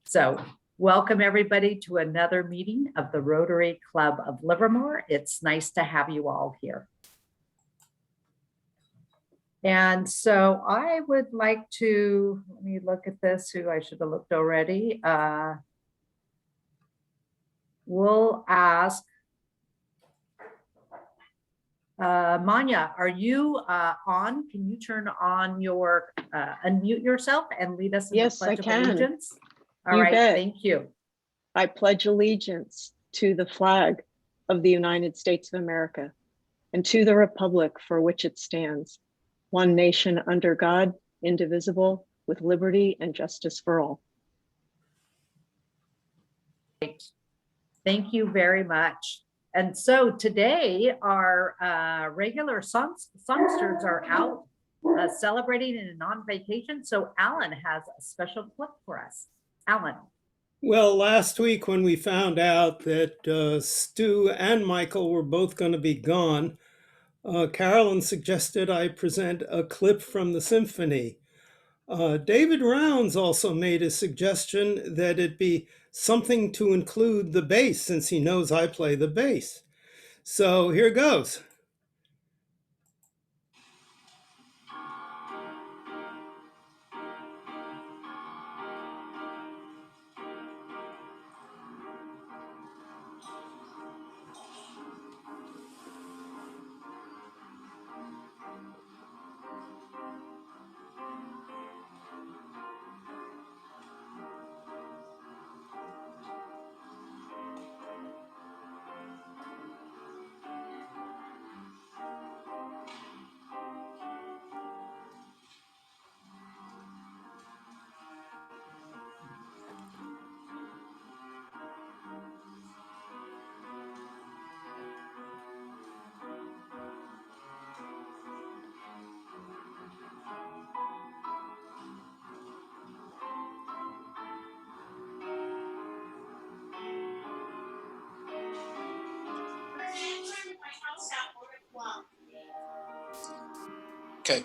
So welcome everybody to another meeting of the Rotary Club of Livermore. It's nice to have you all here. And so I would like to, let me look at this, who I should have looked already. We'll ask, Manya, are you on? Can you turn on your, unmute yourself and lead us in the Pledge of Allegiance? All right, thank you. I pledge allegiance to the flag of the United States of America and to the republic for which it stands, one nation under God, indivisible, with liberty and justice for all. Thank you very much. And so today our regular songsters are out celebrating and on vacation. So Alan has a special clip for us. Alan. Well, last week when we found out that Stu and Michael were both going to be gone, Carolyn suggested I present a clip from the symphony. David Rounds also made a suggestion that it be something to include the bass, since he knows I play the bass. So here goes. Okay.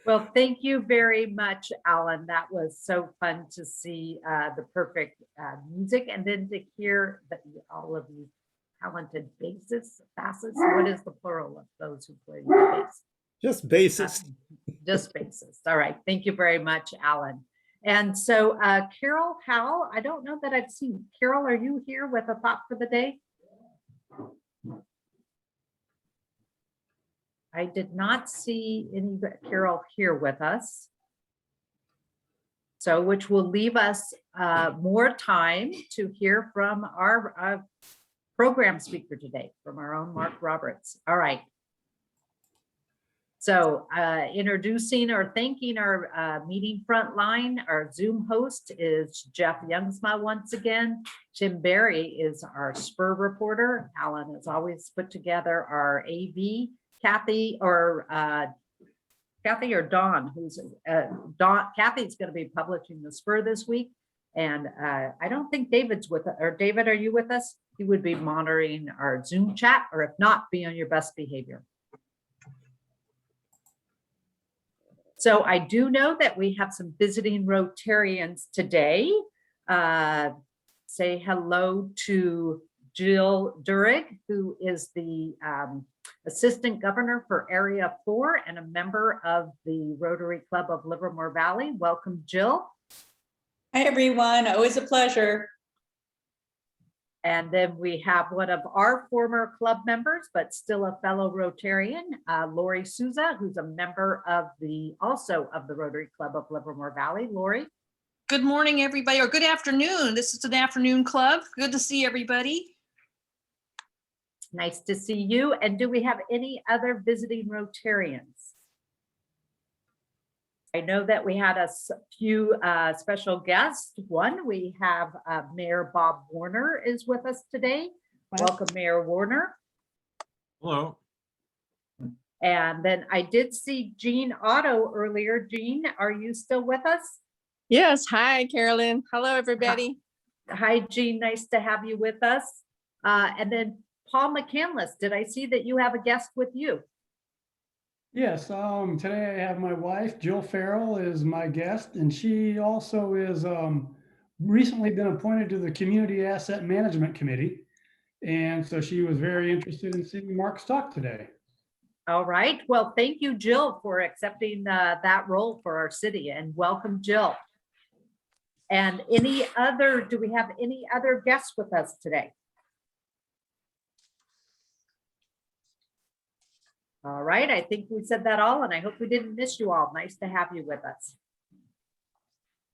Well, thank you very much, Alan. That was so fun to see the perfect music, and then to hear that all of you talented bassists. What is the plural of those who play the bass? Just bassist. Just bassist. All right. Thank you very much, Alan. And so Carol Howell, I don't know that I've seen. Carol, are you here with a thought for the day? I did not see any Carol here with us. So, which will leave us more time to hear from our program speaker today, from our own Marc Roberts. All right. So introducing or thanking our meeting front line, our Zoom host is Jeff Youngsma once again. Tim Berry is our Spur reporter. Alan has always put together our AV. Kathy or Dawn, who's Kathy's going to be publishing the Spur this week. And I don't think David's with us, or David, are you with us? He would be monitoring our Zoom chat, or if not, be on your best behavior. So I do know that we have some visiting Rotarians today. Say hello to Jill Durig, who is the Assistant Governor for Area 4 and a member of the Rotary Club of Livermore Valley. Welcome, Jill. Hi, everyone. Always a pleasure. And then we have one of our former club members, but still a fellow Rotarian, Lori Souza, who's a member of also of the Rotary Club of Livermore Valley. Lori. Good morning, everybody, or good afternoon. This is an afternoon club. Good to see everybody. Nice to see you. And do we have any other visiting Rotarians? I know that we had a few special guests. One, we have Mayor Bob Warner is with us today. Welcome, Mayor Warner. Hello. And then I did see Jean Otto earlier. Jean, are you still with us? Yes, hi, Carolyn. Hello, everybody. Hi, Jean. Nice to have you with us. And then Paul McCandless, did I see that you have a guest with you? Yes, today I have my wife, Jill Farrell, is my guest, and she also is recently been appointed to the Community Asset Management Committee. And so she was very interested in seeing Mark's talk today. All right. Well, thank you, Jill, for accepting that role for our city, and welcome, Jill. And do we have any other guests with us today? All right, I think we said that all, and I hope we didn't miss you all. Nice to have you with us.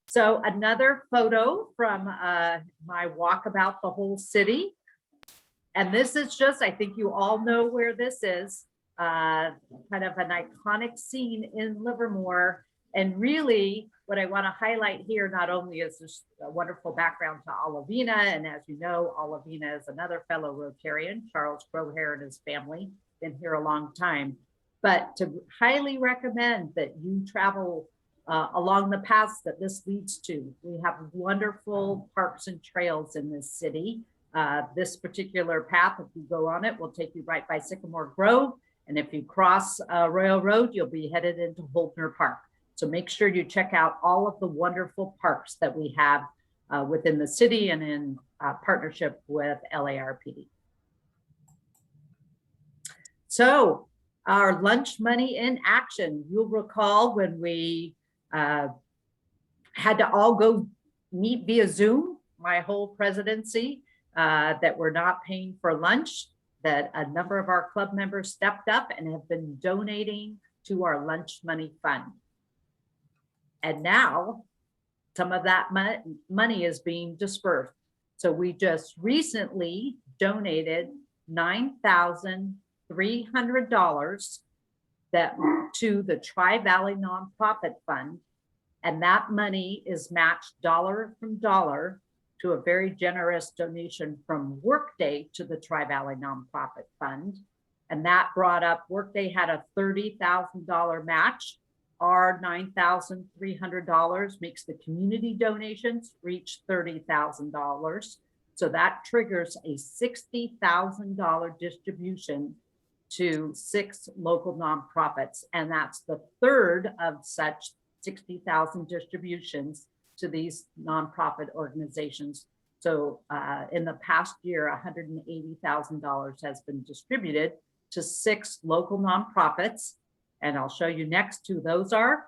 So another photo from my walk about the whole city. And this is just, I think you all know where this is, kind of an iconic scene in Livermore. And really what I want to highlight here, not only is this a wonderful background to Olivina, and as you know, Olivina is another fellow Rotarian, Charles Crowhair and his family, been here a long time, but to highly recommend that you travel along the paths that this leads to. We have wonderful parks and trails in this city. This particular path, if you go on it, will take you right by Sycamore Grove. And if you cross Royal Road, you'll be headed into Holtner Park. So make sure you check out all of the wonderful parks that we have within the city and in partnership with LARPD. So our lunch money in action. You'll recall when we had to all go meet via Zoom, my whole presidency, that we're not paying for lunch, that a number of our club members stepped up and have been donating to our lunch money fund. And now some of that money is being dispersed. So we just recently donated $9,300 to the Tri-Valley Nonprofit Fund. And that money is matched dollar from dollar to a very generous donation from Workday to the Tri-Valley Nonprofit Fund. And that brought up, Workday had a $30,000 match. Our $9,300 makes the community donations reach $30,000. So that triggers a $60,000 distribution to 6 local nonprofits. And that's the third of such 60,000 distributions to these nonprofit organizations. So in the past year, $180,000 has been distributed to 6 local nonprofits. And I'll show you next who those are.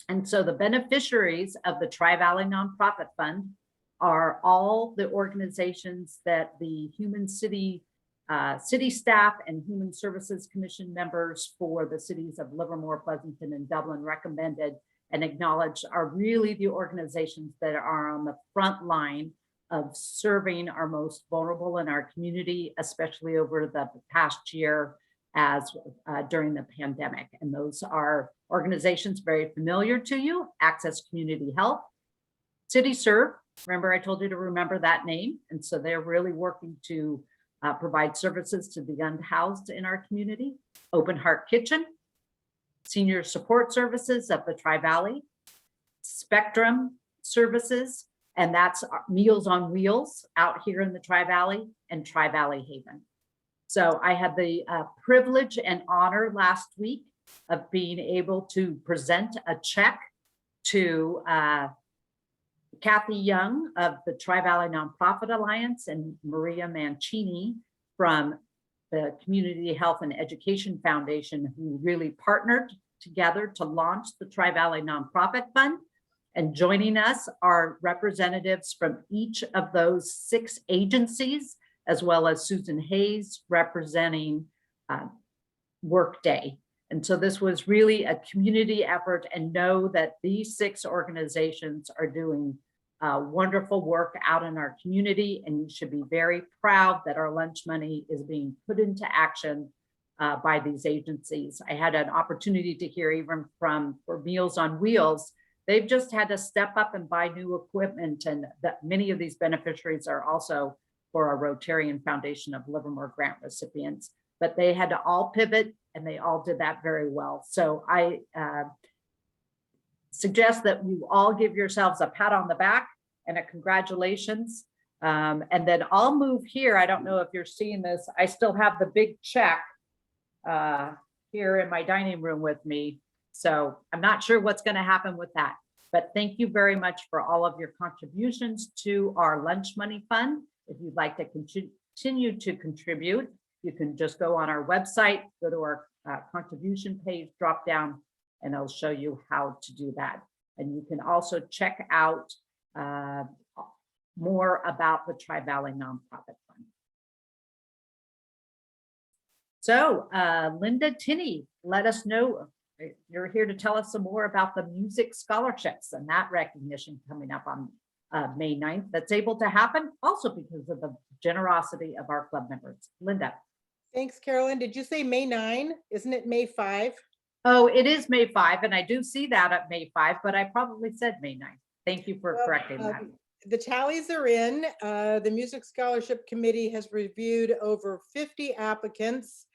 And so the beneficiaries of the Tri-Valley Nonprofit Fund are all the organizations that the city staff and Human Services Commission members for the cities of Livermore, Pleasanton, and Dublin recommended and acknowledged are really the organizations that are on the front line of serving our most vulnerable in our community, especially over the past year as during the pandemic. And those are organizations very familiar to you: Access Community Health, CityServe. Remember, I told you to remember that name. And so they're really working to provide services to the unhoused in our community. Open Heart Kitchen, Senior Support Services of the Tri-Valley, Spectrum Services, and that's Meals on Wheels out here in the Tri-Valley, and Tri-Valley Haven. So I had the privilege and honor last week of being able to present a check to Kathy Young of the Tri-Valley Nonprofit Alliance and Maria Mancini from the Community Health and Education Foundation, who really partnered together to launch the Tri-Valley Nonprofit Fund. And joining us are representatives from each of those 6 agencies, as well as Susan Hayes representing Workday. And so this was really a community effort, and know that these 6 organizations are doing wonderful work out in our community, and you should be very proud that our lunch money is being put into action by these agencies. I had an opportunity to hear even for Meals on Wheels, they've just had to step up and buy new equipment, and that many of these beneficiaries are also for our Rotarian Foundation of Livermore grant recipients. but they had to all pivot and they all did that very well. So I suggest that you all give yourselves a pat on the back and a congratulations. And then I'll move here. I don't know if you're seeing this. I still have the big check here in my dining room with me. So I'm not sure what's going to happen with that. But thank you very much for all of your contributions to our lunch money fund. If you'd like to continue to contribute, you can just go on our website, go to our contribution page, drop down, and I'll show you how to do that. And you can also check out more about the Tri-Valley Nonprofit Fund. So Linda Tinney, let us know. You're here to tell us some more about the music scholarships and that recognition coming up on May 9th. That's able to happen also because of the generosity of our club members. Linda. Thanks, Carolyn. Did you say May 9? Isn't it May 5? Oh, it is May 5, and I do see that at May 5, but I probably said May 9th. Thank you for correcting that. The tallies are in. The Music Scholarship Committee has reviewed over 50 applicants,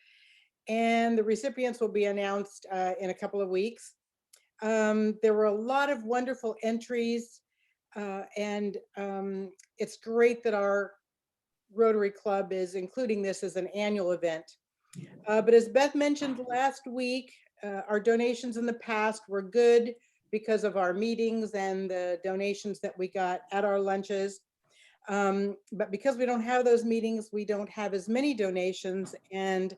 and the recipients will be announced in a couple of weeks. There were a lot of wonderful entries, and it's great that our Rotary Club is including this as an annual event. But as Beth mentioned last week, our donations in the past were good because of our meetings and the donations that we got at our lunches. But because we don't have those meetings, we don't have as many donations, and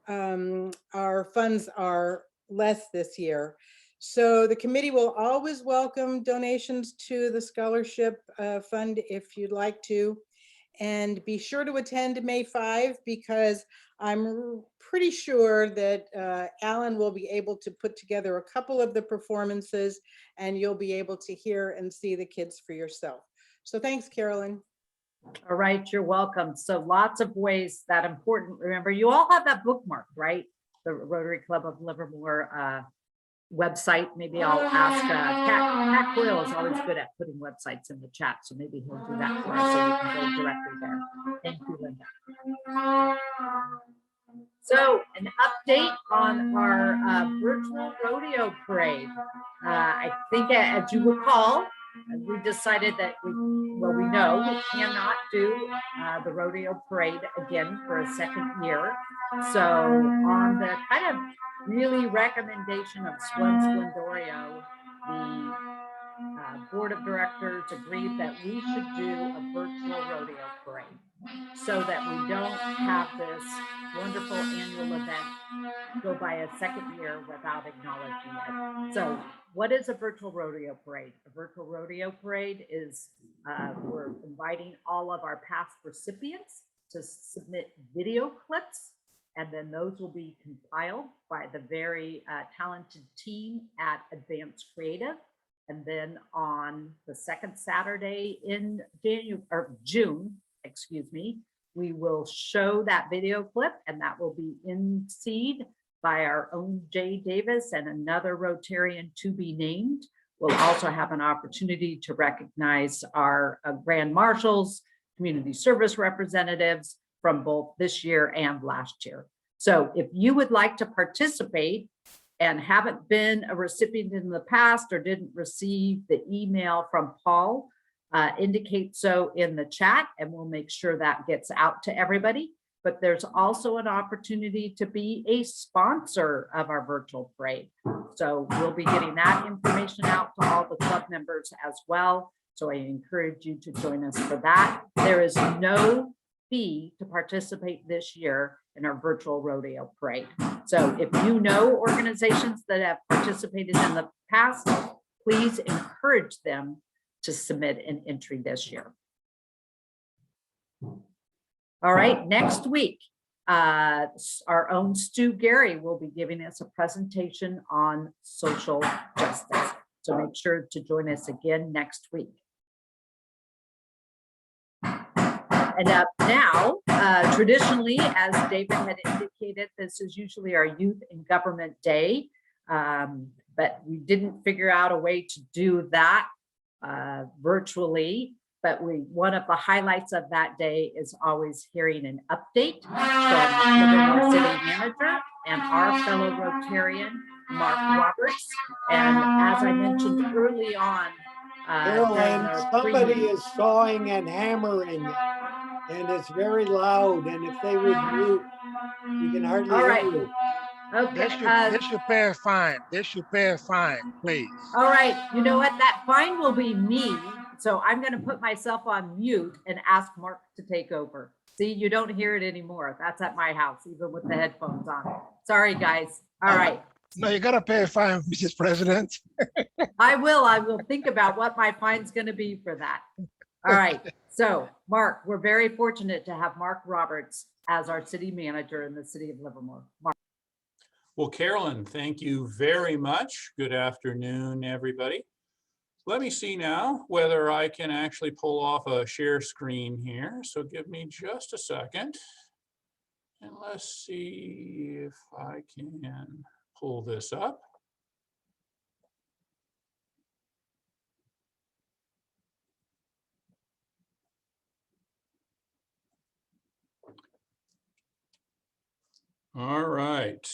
our funds are less this year. So the committee will always welcome donations to the scholarship fund if you'd like to. And be sure to attend May 5 because I'm pretty sure that Alan will be able to put together a couple of the performances and you'll be able to hear and see the kids for yourself. So thanks, Carolyn. All right, you're welcome. So lots of ways that important. Remember, you all have that bookmark, right? The Rotary Club of Livermore website. Maybe I'll ask Cat Quill is always good at putting websites in the chat, so maybe he'll do that for us so we can go directly there. Thank you, Linda. So an update on our virtual rodeo parade. I think as you recall, we decided that we know we cannot do the rodeo parade again for a second year. So on the kind of really recommendation of Splendorio, the board of directors agreed that we should do a virtual rodeo parade so that we don't have this wonderful annual event go by a second year without acknowledging it. So what is a virtual rodeo parade? A virtual rodeo parade is we're inviting all of our past recipients to submit video clips, and then those will be compiled by the very talented team at Advanced Creative. And then on the second Saturday in June, excuse me, we will show that video clip, and that will be emceed by our own Jay Davis and another Rotarian to be named. We'll also have an opportunity to recognize our Grand Marshals, community service representatives from both this year and last year. So if you would like to participate and haven't been a recipient in the past or didn't receive the email from Paul, indicate so in the chat and we'll make sure that gets out to everybody. But there's also an opportunity to be a sponsor of our virtual parade. So we'll be getting that information out to all the club members as well. So I encourage you to join us for that. There is no fee to participate this year in our virtual rodeo parade. So if you know organizations that have participated in the past, please encourage them to submit an entry this year. All right, next week, our own Stu Gary will be giving us a presentation on social justice. So make sure to join us again next week. And now, traditionally, as David had indicated, this is usually our Youth in Government Day, but we didn't figure out a way to do that virtually. But one of the highlights of that day is always hearing an update from Livermore City Manager and our fellow Rotarian, Marc Roberts. And as I mentioned early on, during Carolyn, our somebody pre- is sawing and hammering, and it's very loud. And if they would mute, we can hardly All hear right. you. Okay. This should pay fine. This should pay fine, please. All right. You know what? That fine will be me. So I'm going to put myself on mute and ask Mark to take over. See, you don't hear it anymore. That's at my house, even with the headphones on. Sorry, guys. All right. No, you gotta pay a fine, Mrs. President. I will think about what my fine's going to be for that. All right. So, Mark, we're very fortunate to have Marc Roberts as our city manager in the city of Livermore. Mark. Well, Carolyn, thank you very much. Good afternoon, everybody. Let me see now whether I can actually pull off a share screen here. So give me just a second. And let's see if I can pull this up. All right.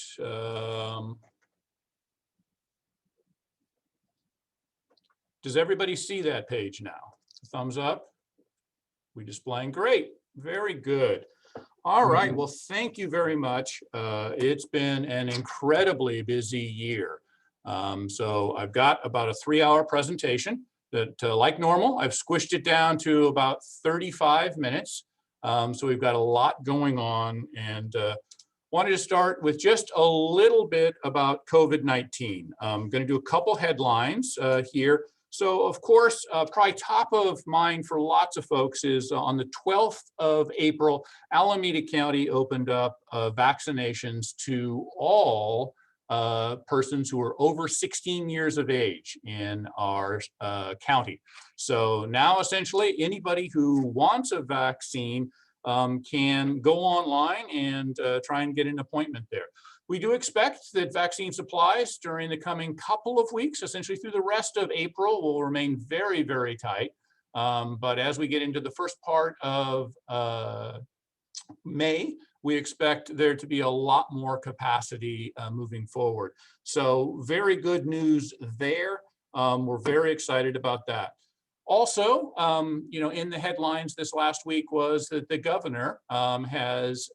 Does everybody see that page now? Thumbs up. We displaying? Great. Very good. All right. Well, thank you very much. It's been an incredibly busy year. So I've got about a 3-hour presentation that, like normal, I've squished it down to about 35 minutes. So we've got a lot going on, and wanted to start with just a little bit about COVID-19. I'm going to do a couple headlines here. So of course, probably top of mind for lots of folks is on the 12th of April, Alameda County opened up vaccinations to all persons who are over 16 years of age in our county. So now essentially anybody who wants a vaccine can go online and try and get an appointment there. We do expect that vaccine supplies during the coming couple of weeks, essentially through the rest of April, will remain very, very tight. But as we get into the first part of May, we expect there to be a lot more capacity moving forward. So very good news there. We're very excited about that. Also, in the headlines this last week was that the governor has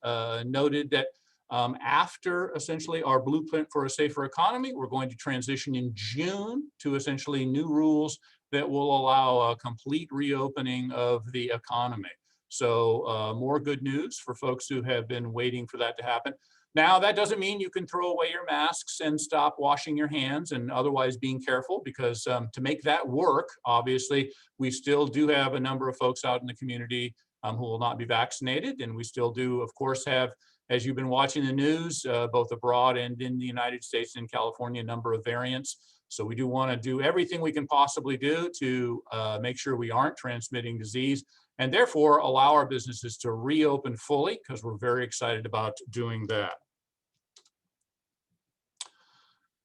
noted that after essentially our blueprint for a safer economy, we're going to transition in June to essentially new rules that will allow a complete reopening of the economy. So more good news for folks who have been waiting for that to happen. Now, that doesn't mean you can throw away your masks and stop washing your hands and otherwise being careful, because to make that work, obviously, we still do have a number of folks out in the community who will not be vaccinated. And we still do, of course, have, as you've been watching the news, both abroad and in the United States and California, a number of variants. So we do want to do everything we can possibly do to make sure we aren't transmitting disease, and therefore allow our businesses to reopen fully, because we're very excited about doing that.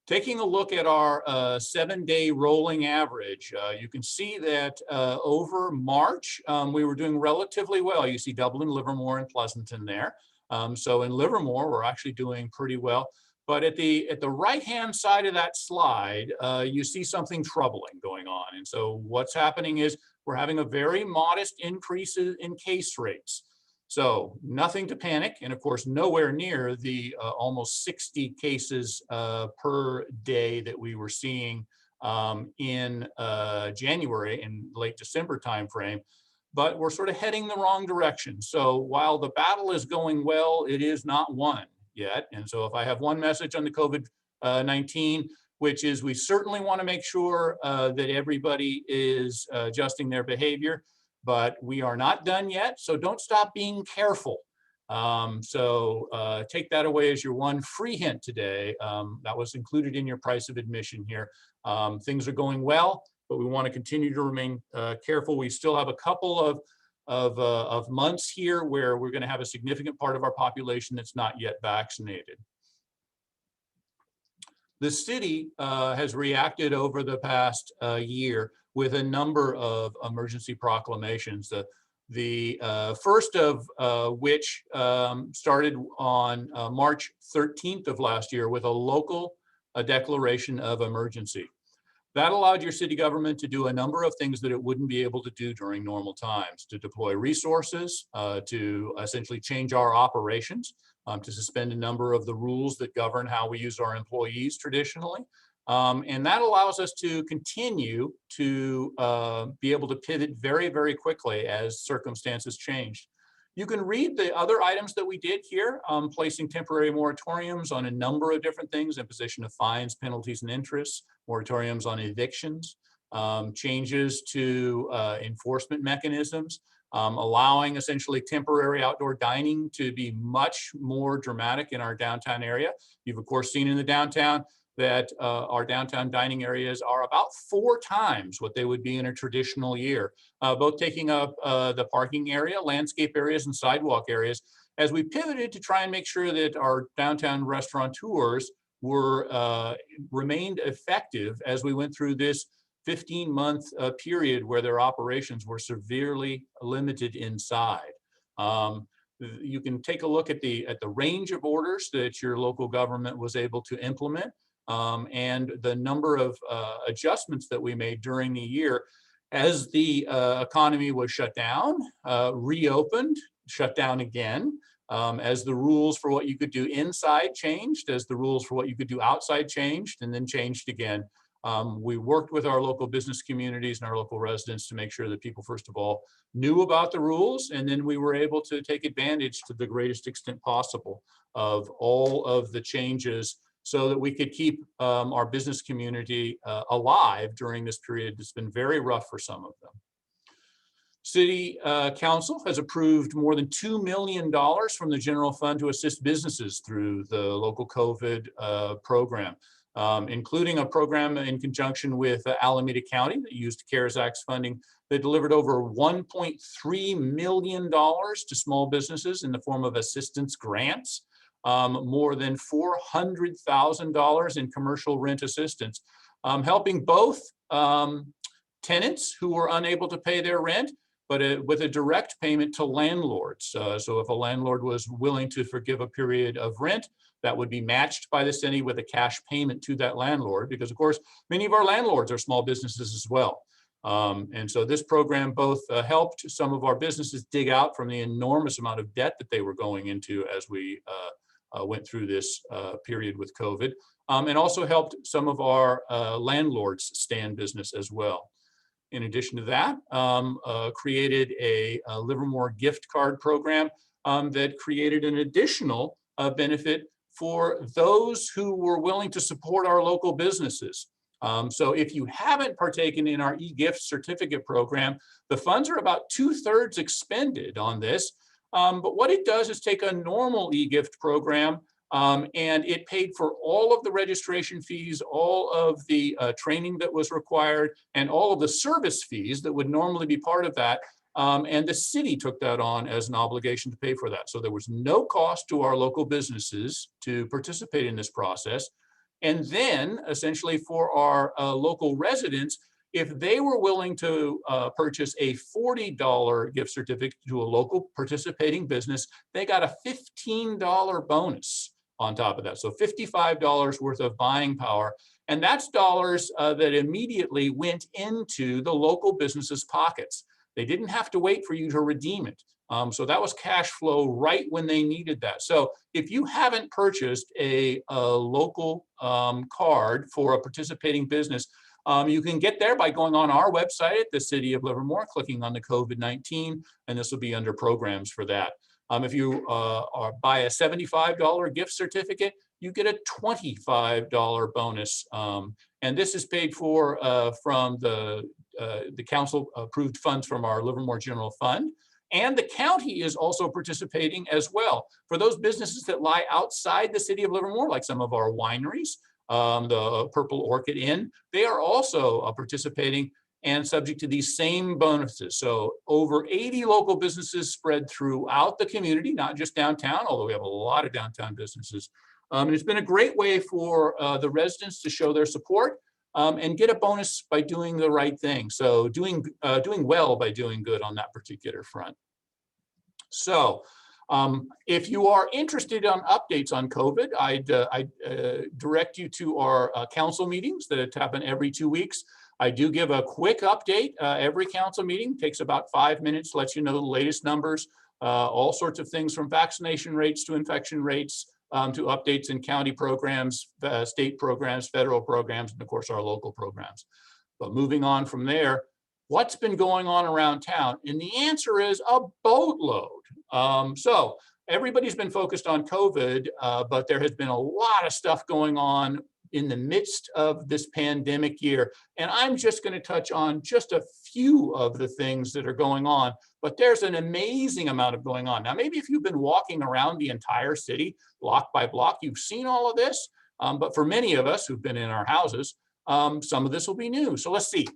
Taking a look at our 7-day rolling average, you can see that over March, we were doing relatively well. You see Dublin, Livermore, and Pleasanton there. So in Livermore, we're actually doing pretty well. But at the right-hand side of that slide, you see something troubling going on. And so what's happening is we're having a very modest increase in case rates. So nothing to panic, and of course, nowhere near the almost 60 cases per day that we were seeing in January and late December timeframe. But we're sort of heading the wrong direction. So while the battle is going well, it is not won yet. And so if I have one message on the COVID-19, which is we certainly want to make sure that everybody is adjusting their behavior, but we are not done yet. So don't stop being careful. Take that away as your one free hint today. That was included in your price of admission here. Things are going well, but we want to continue to remain careful. We still have a couple of months here where we're going to have a significant part of our population that's not yet vaccinated. The city has reacted over the past year with a number of emergency proclamations. The first of which started on March 13th of last year with a local declaration of emergency. That allowed your city government to do a number of things that it wouldn't be able to do during normal times, to deploy resources, to essentially change our operations, to suspend a number of the rules that govern how we use our employees traditionally. And that allows us to continue to be able to pivot very, very quickly as circumstances change. You can read the other items that we did here, placing temporary moratoriums on a number of different things, imposition of fines, penalties, and interests, moratoriums on evictions, changes to enforcement mechanisms, allowing essentially temporary outdoor dining to be much more dramatic in our downtown area. You've of course seen in the downtown that our downtown dining areas are about 4 times what they would be in a traditional year, both taking up the parking area, landscape areas, and sidewalk areas, as we pivoted to try and make sure that our downtown restaurateurs were remained effective as we went through this 15-month period where their operations were severely limited inside. You can take a look at the range of orders that your local government was able to implement, and the number of adjustments that we made during the year as the economy was shut down, reopened, shut down again, as the rules for what you could do inside changed, as the rules for what you could do outside changed, and then changed again. We worked with our local business communities and our local residents to make sure that people, first of all, knew about the rules, and then we were able to take advantage to the greatest extent possible of all of the changes so that we could keep our business community alive during this period that's been very rough for some of them. City Council has approved more than $2 million from the general fund to assist businesses through the local COVID program, including a program in conjunction with Alameda County that used CARES Act funding that delivered over $1.3 million to small businesses in the form of assistance grants, more than $400,000 in commercial rent assistance, helping both tenants who were unable to pay their rent, but with a direct payment to landlords. So if a landlord was willing to forgive a period of rent, that would be matched by the city with a cash payment to that landlord, because of course, many of our landlords are small businesses as well. And so this program both helped some of our businesses dig out from the enormous amount of debt that they were going into as we went through this period with COVID, and also helped some of our landlords stay in business as well. In addition to that, created a Livermore gift card program that created an additional benefit for those who were willing to support our local businesses. So if you haven't partaken in our e-gift certificate program, the funds are about 2/3 expended on this. But what it does is take a normal e-gift program and it paid for all of the registration fees, all of the training that was required, and all of the service fees that would normally be part of that. And the city took that on as an obligation to pay for that. So there was no cost to our local businesses to participate in this process. And then essentially for our local residents, if they were willing to purchase a $40 gift certificate to a local participating business, they got a $15 bonus on top of that. So $55 worth of buying power. And that's dollars that immediately went into the local businesses' pockets. They didn't have to wait for you to redeem it. So that was cash flow right when they needed that. So if you haven't purchased a local card for a participating business, you can get there by going on our website at the City of Livermore, clicking on the COVID-19, and this will be under programs for that. If you buy a $75 gift certificate, you get a $25 bonus. And this is paid for from the council approved funds from our Livermore General Fund. And the county is also participating as well. For those businesses that lie outside the City of Livermore, like some of our wineries, the Purple Orchid Inn, they are also participating and subject to these same bonuses. So over 80 local businesses spread throughout the community, not just downtown, although we have a lot of downtown businesses. And it's been a great way for the residents to show their support, and get a bonus by doing the right thing. So doing well by doing good on that particular front. So if you are interested on updates on COVID, I'd direct you to our council meetings that happen every 2 weeks. I do give a quick update. Every council meeting takes about 5 minutes, lets you know the latest numbers, all sorts of things from vaccination rates to infection rates, to updates in county programs, state programs, federal programs, and of course our local programs. But moving on from there, what's been going on around town? And the answer is a boatload. So everybody's been focused on COVID, but there has been a lot of stuff going on in the midst of this pandemic year. And I'm just going to touch on just a few of the things that are going on, but there's an amazing amount of going on. Now, maybe if you've been walking around the entire city, block by block, you've seen all of this. But for many of us who've been in our houses, some of this will be new. So let's see.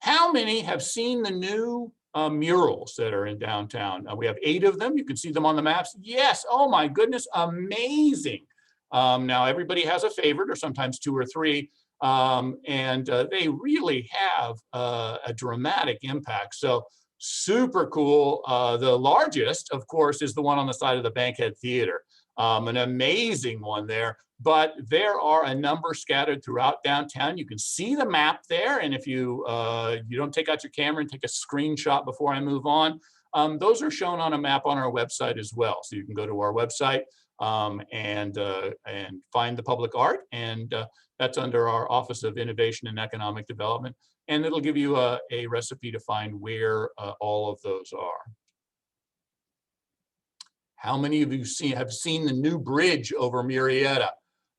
How many have seen the new murals that are in downtown? We have 8 of them. You can see them on the maps. Yes. Oh my goodness. Amazing. Now everybody has a favorite, or sometimes 2 or 3, and they really have a dramatic impact. So super cool. The largest, of course, is the one on the side of the Bankhead Theater. An amazing one there. But there are a number scattered throughout downtown. You can see the map there. And if you don't take out your camera and take a screenshot before I move on, those are shown on a map on our website as well. So you can go to our website and find the public art. And that's under our Office of Innovation and Economic Development. And it'll give you a recipe to find where all of those are. How many of you have seen the new bridge over Murrieta?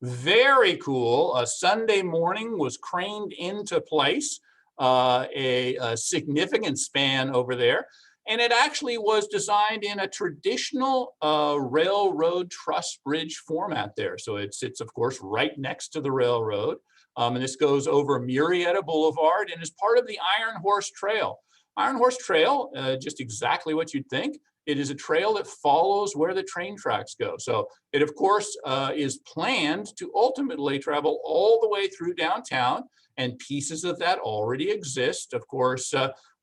Very cool. A Sunday morning was craned into place, a significant span over there. And it actually was designed in a traditional railroad truss bridge format there. So it sits, of course, right next to the railroad. And this goes over Murrieta Boulevard and is part of the Iron Horse Trail. Iron Horse Trail, just exactly what you'd think. It is a trail that follows where the train tracks go. So it, of course, is planned to ultimately travel all the way through downtown, and pieces of that already exist. Of course,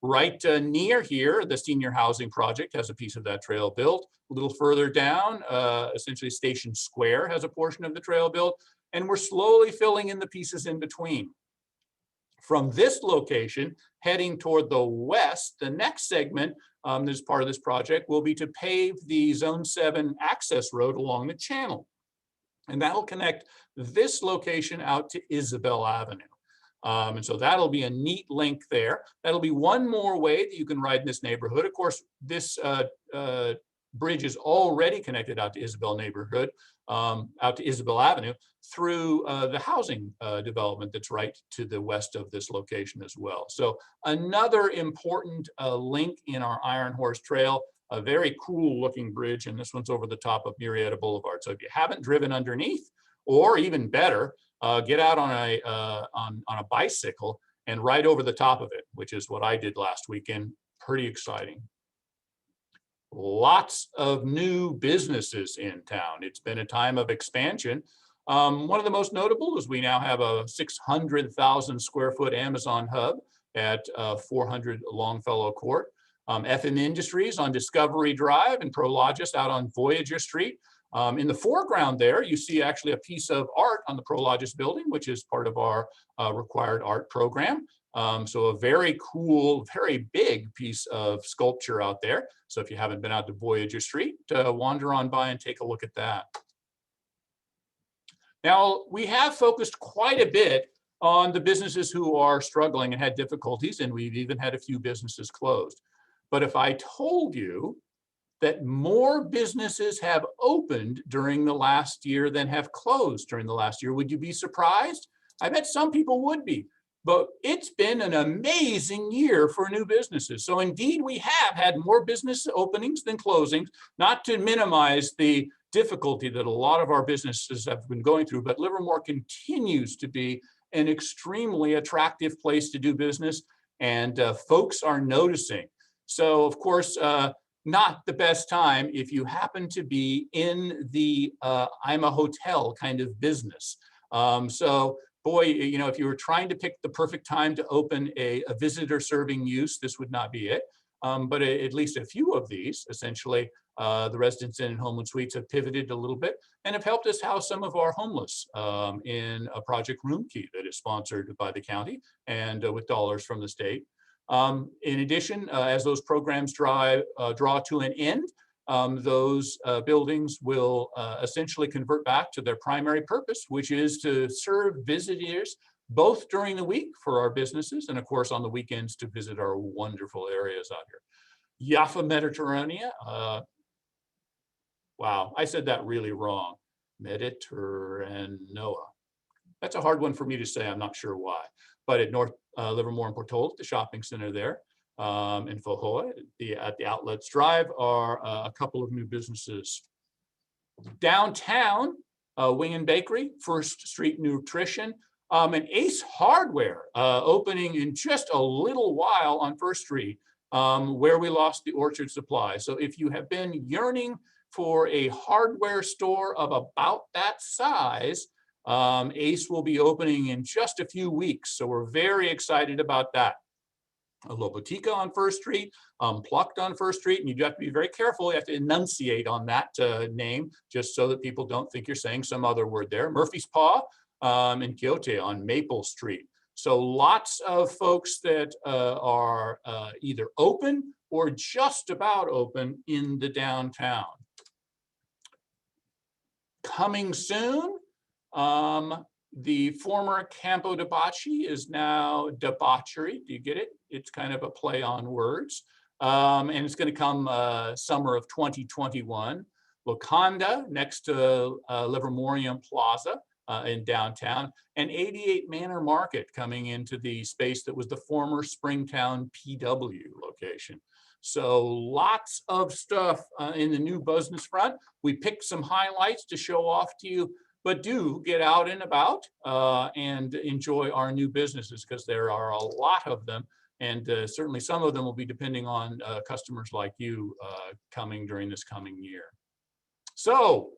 right near here, the senior housing project has a piece of that trail built. A little further down, essentially Station Square has a portion of the trail built, and we're slowly filling in the pieces in between. From this location, heading toward the west, the next segment as part of this project will be to pave the Zone 7 access road along the channel. And that'll connect this location out to Isabel Avenue. And so that'll be a neat link there. That'll be one more way that you can ride in this neighborhood. Of course, this bridge is already connected out to Isabel neighborhood, out to Isabel Avenue through the housing development that's right to the west of this location as well. So another important link in our Iron Horse Trail, a very cool looking bridge, and this one's over the top of Murrieta Boulevard. So if you haven't driven underneath, or even better, get out on a bicycle and ride over the top of it, which is what I did last weekend. Pretty exciting. Lots of new businesses in town. It's been a time of expansion. One of the most notable is we now have a 600,000 square foot Amazon hub at 400 Longfellow Court. FM Industries on Discovery Drive and Prologis out on Voyager Street. In the foreground there, you see actually a piece of art on the Prologis building, which is part of our required art program. So a very cool, very big piece of sculpture out there. So if you haven't been out to Voyager Street, wander on by and take a look at that. Now, we have focused quite a bit on the businesses who are struggling and had difficulties, and we've even had a few businesses closed. But if I told you that more businesses have opened during the last year than have closed during the last year, would you be surprised? I bet some people would be. But it's been an amazing year for new businesses. So indeed, we have had more business openings than closings, not to minimize the difficulty that a lot of our businesses have been going through, but Livermore continues to be an extremely attractive place to do business, and folks are noticing. So of course, not the best time if you happen to be in the I'm a hotel kind of business. So boy, you know, if you were trying to pick the perfect time to open a visitor serving use, this would not be it. But at least a few of these, essentially, the Residence Inn and Homeland Suites have pivoted a little bit and have helped us house some of our homeless in a Project Room Key that is sponsored by the county and with dollars from the state. In addition, as those programs draw to an end, those buildings will essentially convert back to their primary purpose, which is to serve visitors both during the week for our businesses and of course on the weekends to visit our wonderful areas out here. Jaffa Mediterranea, wow, I said that really wrong. Mediterranea. That's a hard one for me to say, I'm not sure why. But at North Livermore and Portola, the shopping center there, in Fohoa, at the Outlets Drive are a couple of new businesses. Downtown, Wing and Bakery, First Street Nutrition, and Ace Hardware opening in just a little while on First Street, where we lost the Orchard Supply. So if you have been yearning for a hardware store of about that size, Ace will be opening in just a few weeks. So we're very excited about that. A Lobotica on First Street, Plucked on First Street, and you have to be very careful. You have to enunciate on that name, just so that people don't think you're saying some other word there. Murphy's Paw and Quixote on Maple Street. So lots of folks that are either open or just about open in the downtown. Coming soon, the former Campo Debauchy is now Debauchery. Do you get it? It's kind of a play on words. And it's going to come summer of 2021. Wakanda next to Livermorium Plaza in downtown, and 88 Manor Market coming into the space that was the former Springtown PW location. So lots of stuff in the new business front. We picked some highlights to show off to you, but do get out and about and enjoy our new businesses, because there are a lot of them. And certainly some of them will be depending on customers like you coming during this coming year. So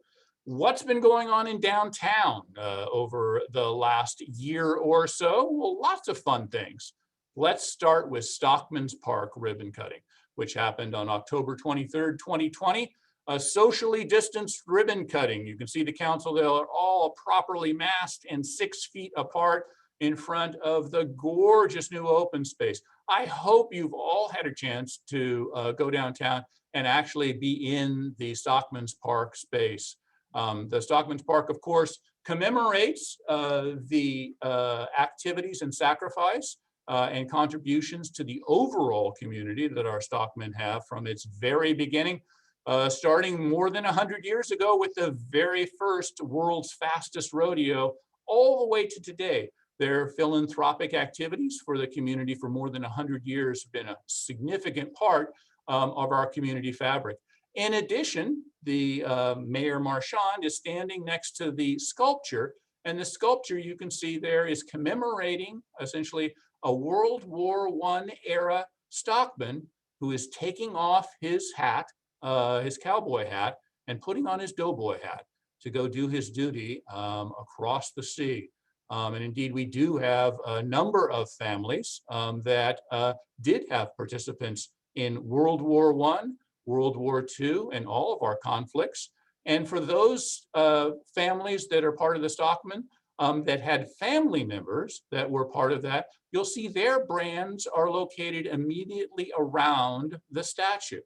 what's been going on in downtown over the last year or so? Well, lots of fun things. Let's start with Stockman's Park ribbon cutting, which happened on October 23rd, 2020. A socially distanced ribbon cutting. You can see the council, they are all properly masked and 6 feet apart in front of the gorgeous new open space. I hope you've all had a chance to go downtown and actually be in the Stockman's Park space. The Stockman's Park, of course, commemorates the activities and sacrifice and contributions to the overall community that our stockmen have from its very beginning, starting more than 100 years ago with the very first world's fastest rodeo, all the way to today. Their philanthropic activities for the community for more than 100 years have been a significant part of our community fabric. In addition, the Mayor Marchand is standing next to the sculpture, and the sculpture you can see there is commemorating essentially a World War I era stockman who is taking off his hat, his cowboy hat, and putting on his doughboy hat to go do his duty across the sea. And indeed, we do have a number of families that did have participants in World War I, World War II, and all of our conflicts. And for those families that are part of the stockmen that had family members that were part of that, you'll see their brands are located immediately around the statue.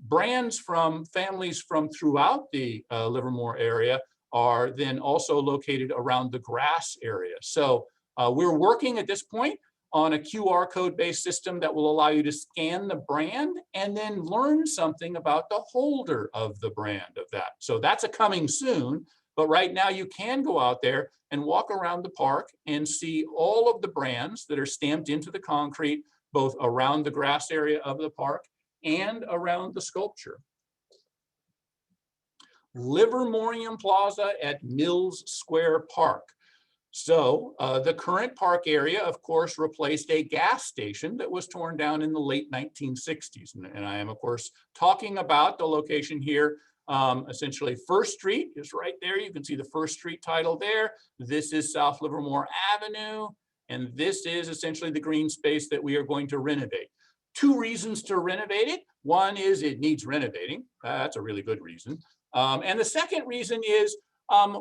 Brands from families from throughout the Livermore area are then also located around the grass area. So we're working at this point on a QR code-based system that will allow you to scan the brand and then learn something about the holder of the brand of that. So that's a coming soon, but right now you can go out there and walk around the park and see all of the brands that are stamped into the concrete, both around the grass area of the park and around the sculpture. Livermorium Plaza at Mills Square Park. So the current park area, of course, replaced a gas station that was torn down in the late 1960s. And I am, of course, talking about the location here Essentially, First Street is right there. You can see the First Street title there. This is South Livermore Avenue. And this is essentially the green space that we are going to renovate. Two reasons to renovate it. One is it needs renovating. That's a really good reason. And the second reason is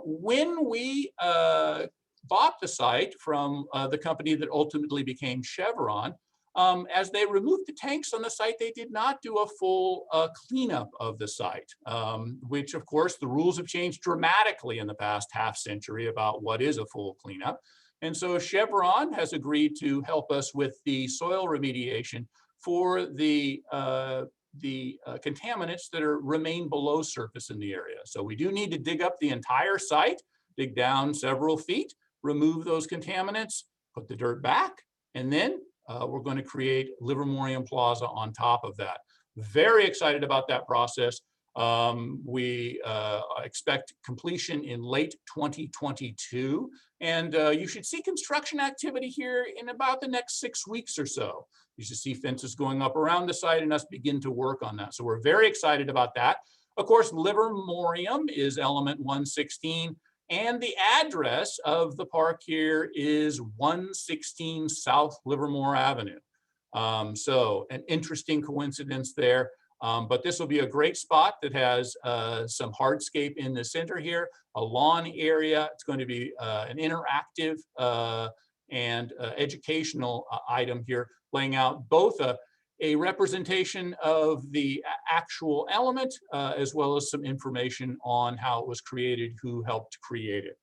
when we bought the site from the company that ultimately became Chevron, as they removed the tanks on the site, they did not do a full cleanup of the site, which of course the rules have changed dramatically in the past half century about what is a full cleanup. And so Chevron has agreed to help us with the soil remediation for the contaminants that remain below surface in the area. So we do need to dig up the entire site, dig down several feet, remove those contaminants, put the dirt back, and then we're going to create Livermorium Plaza on top of that. Very excited about that process. We expect completion in late 2022, and you should see construction activity here in about the next 6 weeks or so. You should see fences going up around the site and us begin to work on that. So we're very excited about that. Of course, Livermorium is element 116, and the address of the park here is 116 South Livermore Avenue. So an interesting coincidence there. But this will be a great spot that has some hardscape in the center here, a lawn area. It's going to be an interactive and educational item here, laying out both a representation of the actual element as well as some information on how it was created, who helped create it.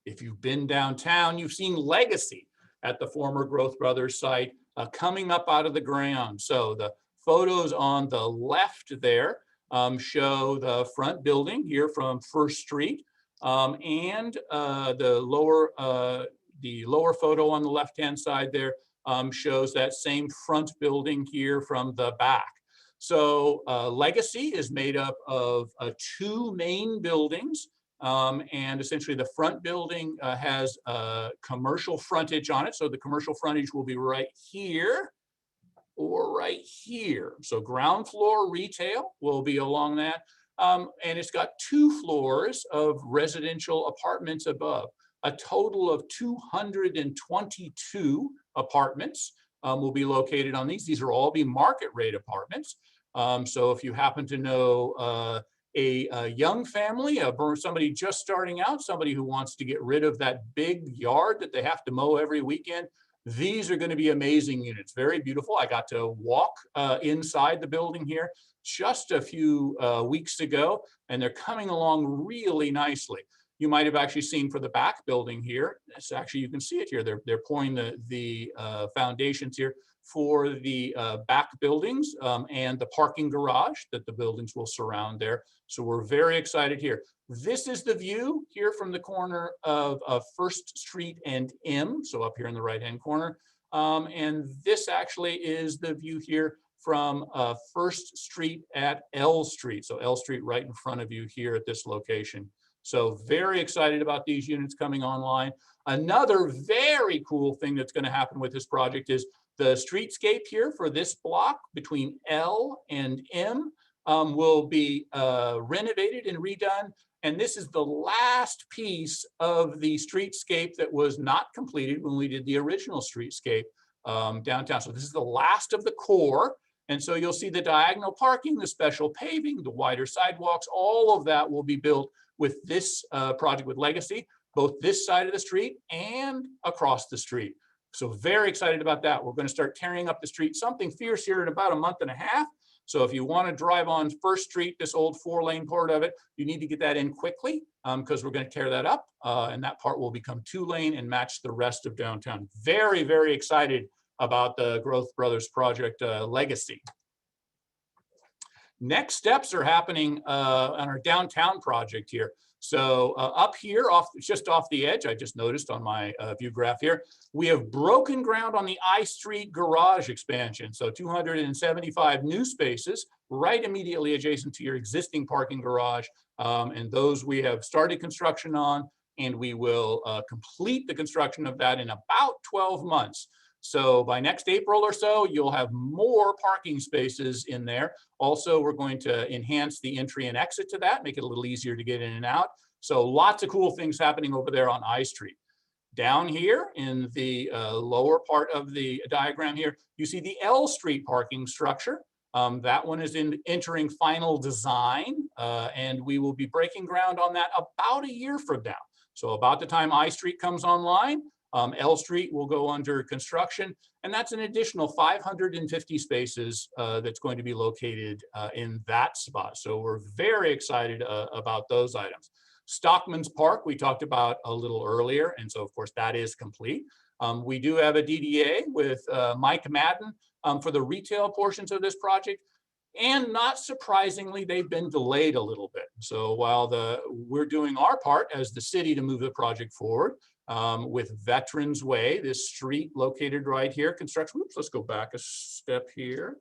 If you've been downtown, you've seen Legacy at the former Growth Brothers site coming up out of the ground. So the photos on the left there show the front building here from First Street, and the lower photo on the left-hand side there shows that same front building here from the back. So Legacy is made up of two main buildings. And essentially the front building has commercial frontage on it. So the commercial frontage will be right here or right here. So ground floor retail will be along that. And it's got 2 floors of residential apartments above. A total of 222 apartments will be located on these. These are all be market rate apartments. So if you happen to know a young family, somebody just starting out, somebody who wants to get rid of that big yard that they have to mow every weekend, these are going to be amazing units. Very beautiful. I got to walk inside the building here just a few weeks ago, and they're coming along really nicely. You might have actually seen for the back building here. It's actually, you can see it here. They're pouring the foundations here for the back buildings and the parking garage that the buildings will surround there. So we're very excited here. This is the view here from the corner of First Street and M, so up here in the right-hand corner. And this actually is the view here from First Street at L Street. So L Street right in front of you here at this location. So very excited about these units coming online. Another very cool thing that's going to happen with this project is the streetscape here for this block between L and M will be renovated and redone. And this is the last piece of the streetscape that was not completed when we did the original streetscape downtown. So this is the last of the core. And so you'll see the diagonal parking, the special paving, the wider sidewalks, all of that will be built with this project with Legacy, both this side of the street and across the street. So very excited about that. We're going to start tearing up the street, something fierce here in about a month and a half. So if you want to drive on First Street, this old 4-lane part of it, you need to get that in quickly because we're going to tear that up and that part will become 2-lane and match the rest of downtown. Very, very excited about the Growth Brothers project Legacy. Next steps are happening on our downtown project here. So up here, just off the edge, I just noticed on my view graph here, we have broken ground on the I Street garage expansion. So 275 new spaces right immediately adjacent to your existing parking garage. And those we have started construction on, and we will complete the construction of that in about 12 months. So by next April or so, you'll have more parking spaces in there. Also, we're going to enhance the entry and exit to that, make it a little easier to get in and out. So lots of cool things happening over there on I Street. Down here in the lower part of the diagram here, you see the L Street parking structure. That one is entering final design, and we will be breaking ground on that about a year from now. So about the time I Street comes online, L Street will go under construction, and that's an additional 550 spaces that's going to be located in that spot. So we're very excited about those items. Stockman's Park, we talked about a little earlier, and so of course that is complete. We do have a DDA with Mike Madden for the retail portions of this project, and not surprisingly, they've been delayed a little bit. So while we're doing our part as the city to move the project forward with Veterans Way, this street located right here, construction, oops, let's go back a step here.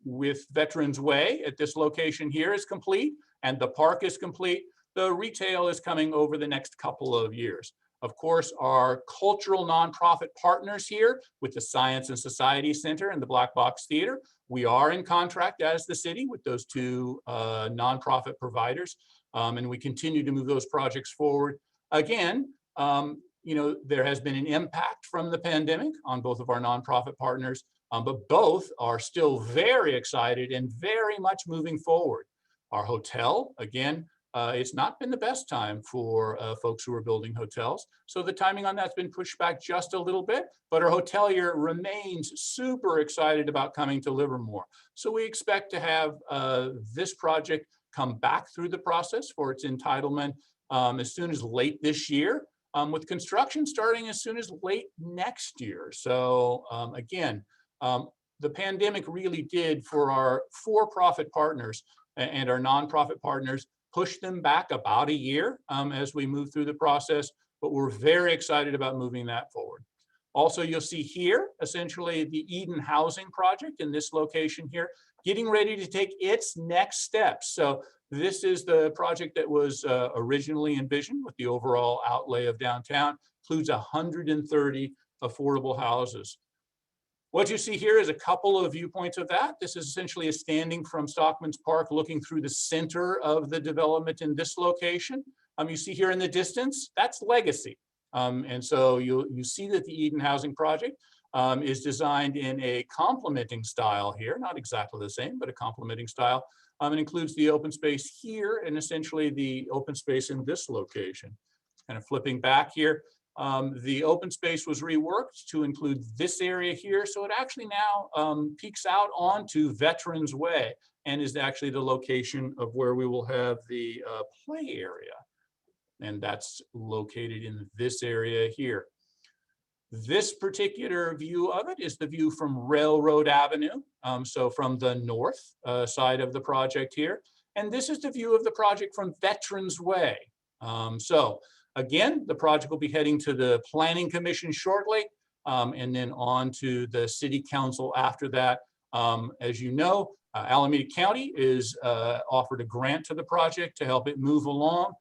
With Veterans Way at this location here is complete, and the park is complete. The retail is coming over the next couple of years. Of course, our cultural nonprofit partners here with the Science and Society Center and the Black Box Theater, we are in contract as the city with those two nonprofit providers, and we continue to move those projects forward. Again, you know, there has been an impact from the pandemic on both of our nonprofit partners, but both are still very excited and very much moving forward. Our hotel, again, it's not been the best time for folks who are building hotels. So the timing on that's been pushed back just a little bit, but our hotelier remains super excited about coming to Livermore. So we expect to have this project come back through the process for its entitlement as soon as late this year, with construction starting as soon as late next year. So again, the pandemic really did for our for-profit partners and our nonprofit partners, push them back about a year as we move through the process, but we're very excited about moving that forward. Also, you'll see here, essentially the Eden Housing Project in this location here, getting ready to take its next steps. So this is the project that was originally envisioned with the overall outlay of downtown, includes 130 affordable houses. What you see here is a couple of viewpoints of that. This is essentially a standing from Stockman's Park looking through the center of the development in this location. You see here in the distance, that's Legacy. And so you see that the Eden Housing Project is designed in a complementing style here, not exactly the same, but a complementing style. It includes the open space here and essentially the open space in this location. Kind of flipping back here. The open space was reworked to include this area here. So it actually now peeks out onto Veterans Way and is actually the location of where we will have the play area. And that's located in this area here. This particular view of it is the view from Railroad Avenue. So from the north side of the project here. And this is the view of the project from Veterans Way. Again, the project will be heading to the Planning Commission shortly, and then on to the City Council after that. As you know, Alameda County is offered a grant to the project to help it move along.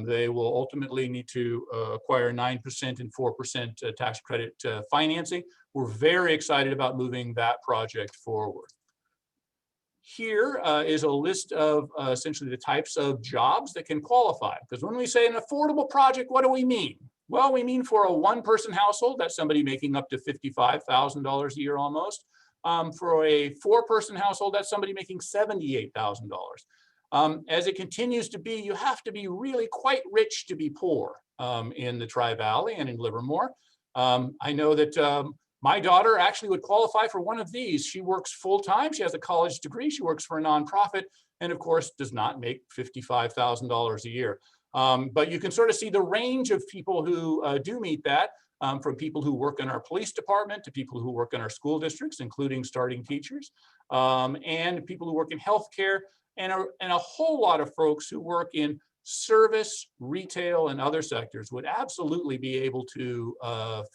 They will ultimately need to acquire 9% and 4% tax credit financing. We're very excited about moving that project forward. Here is a list of essentially the types of jobs that can qualify. Because when we say an affordable project, what do we mean? Well, we mean for a one-person household, that's somebody making up to $55,000 a year almost. For a four-person household, that's somebody making $78,000. As it continues to be, you have to be really quite rich to be poor in the Tri-Valley and in Livermore. I know that my daughter actually would qualify for one of these. She works full-time. She has a college degree. She works for a nonprofit and of course does not make $55,000 a year. But you can sort of see the range of people who do meet that, from people who work in our police department to people who work in our school districts, including starting teachers, and people who work in healthcare, and a whole lot of folks who work in service, retail, and other sectors would absolutely be able to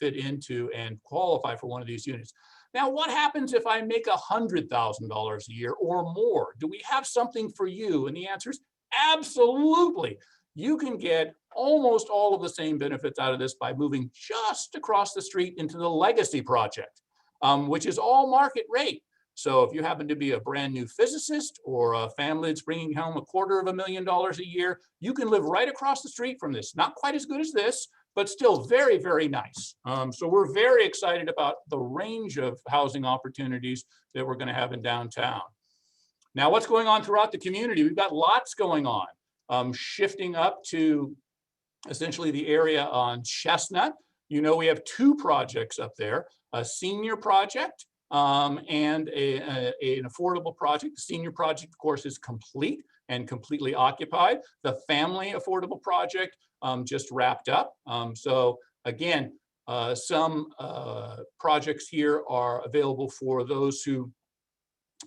fit into and qualify for one of these units. Now, what happens if I make $100,000 a year or more? Do we have something for you? And the answer is absolutely. you can get almost all of the same benefits out of this by moving just across the street into the Legacy project, which is all market rate. So if you happen to be a brand new physicist or a family that's bringing home $250,000 a year, you can live right across the street from this. Not quite as good as this, but still very, very nice. So we're very excited about the range of housing opportunities that we're going to have in downtown. Now, what's going on throughout the community? We've got lots going on. Shifting up to essentially the area on Chestnut. You know, we have 2 projects up there, a senior project and an affordable project. The senior project, of course, is complete and completely occupied. The family affordable project just wrapped up. So again, some projects here are available for those who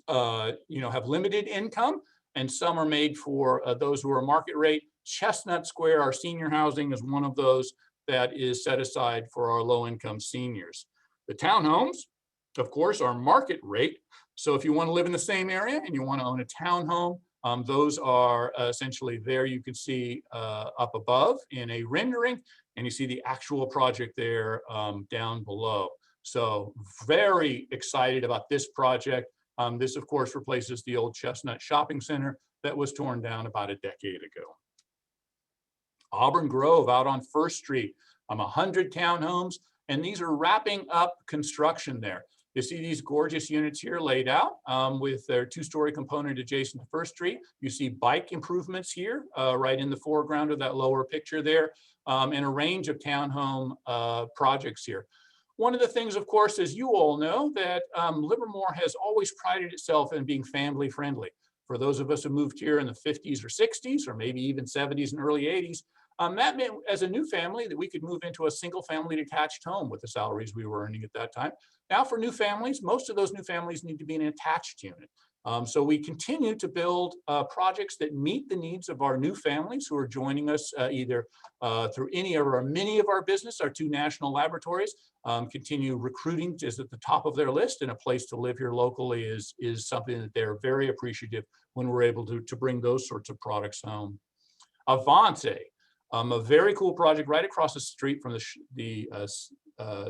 have limited income, and some are made for those who are market rate. Chestnut Square, our senior housing, is one of those that is set aside for our low-income seniors. The townhomes, of course, are market rate. So if you want to live in the same area and you want to own a townhome, those are essentially there. You can see up above in a rendering, and you see the actual project there down below. So very excited about this project. This, of course, replaces the old Chestnut Shopping Center that was torn down about a decade ago. Auburn Grove out on First Street, 100 townhomes, and these are wrapping up construction there. You see these gorgeous units here laid out with their 2-story component adjacent to First Street. You see bike improvements here right in the foreground of that lower picture there, and a range of townhome projects here. One of the things, of course, as you all know, that Livermore has always prided itself in being family friendly. For those of us who moved here in the 50s or 60s, or maybe even 70s and early 80s, that meant as a new family that we could move into a single family detached home with the salaries we were earning at that time. Now for new families, most of those new families need to be in an attached unit. So we continue to build projects that meet the needs of our new families who are joining us either through any or many of our business, our 2 national laboratories. Continue recruiting is at the top of their list, and a place to live here locally is something that they're very appreciative when we're able to bring those sorts of products home. Avante, a very cool project right across the street from the